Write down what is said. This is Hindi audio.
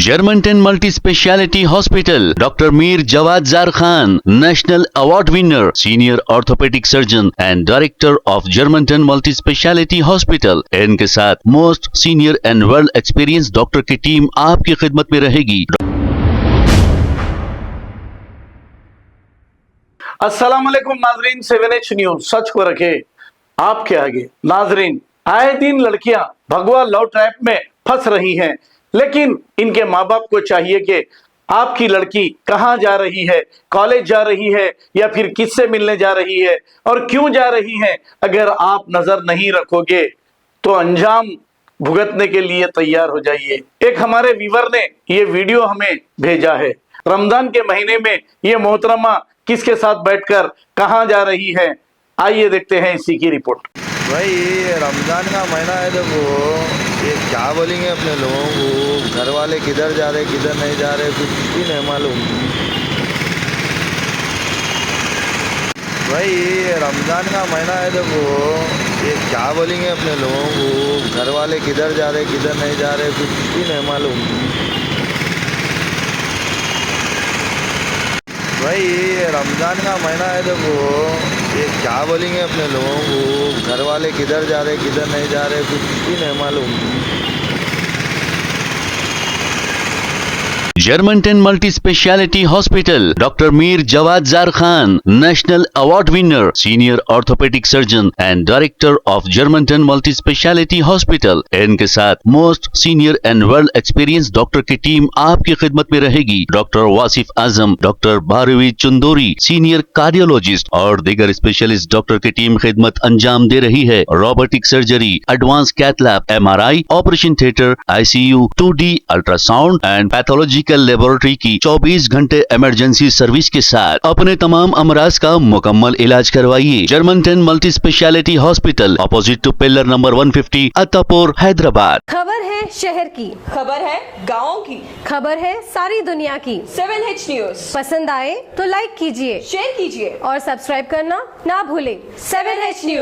Germanton multi speciality hospital, doctor Mir Jawad Zar Khan, national award winner, senior orthopaedic surgeon and director of Germanton multi speciality hospital. इनके साथ most senior and well experience doctor की टीम आपकी खिदमत में रहेगी। अस्सलाम वालेकुम नाजरीन, 7H न्यूज सच को रखे आपके आगे। नाजरीन, आए दिन लड़कियां भगवा लव ट्रैप में फंस रही हैं, लेकिन इनके माँ बाप को चाहिए कि आपकी लड़की कहाँ जा रही है, कॉलेज जा रही है या फिर किससे मिलने जा रही है और क्यों जा रही है, अगर आप नजर नहीं रखोगे तो अंजाम भुगतने के लिए तैयार हो जाइए। एक हमारे व्यूवर ने ये वीडियो हमें भेजा है। रमजान के महीने में ये मोहतरमा किसके साथ बैठकर कहाँ जा रही है, आइए देखते हैं इसी की रिपोर्ट। भाई ये रमज़ान का महीना है, तो वो ये क्या बोलेंगे अपने लोगों को, घर वाले किधर जा रहे किधर नहीं जा रहे कुछ भी नहीं मालूम। भाई ये रमज़ान का महीना है, तो वो ये क्या बोलेंगे अपने लोगों को, घर वाले किधर जा रहे किधर नहीं जा रहे कुछ भी नहीं मालूम। भाई ये रमज़ान का महीना है, तो वो ये क्या बोलेंगे अपने लोगों को, घर वाले किधर जा रहे किधर नहीं जा रहे कुछ भी नहीं मालूम। Germanton multi speciality hospital, doctor Mir Jawad Zar Khan, national award winner, senior orthopaedic surgeon and director of Germanton multi speciality hospital. इनके साथ most senior and well experience doctor की टीम आपकी खिदमत में रहेगी। Doctor Wasif Azam, doctor Bharvi Chandori, senior cardiologist और दीगर स्पेशलिस्ट डॉक्टर की टीम खिदमत अंजाम दे रही है। Robotic surgery, advance cath lab, MRI, operation theatre, ICU, 2D ultrasound and pathological laboratory की 24 घंटे इमरजेंसी सर्विस के साथ अपने तमाम अमराज का मुकम्मल इलाज करवाइए। Germanten multi speciality hospital, opposite to pillar number 150, Attapur, Hyderabad. खबर है शहर की, खबर है गाँव की, खबर है सारी दुनिया की। 7H न्यूज पसंद आए तो लाइक कीजिए, शेयर कीजिए और सब्सक्राइब करना ना भूलें। 7H news.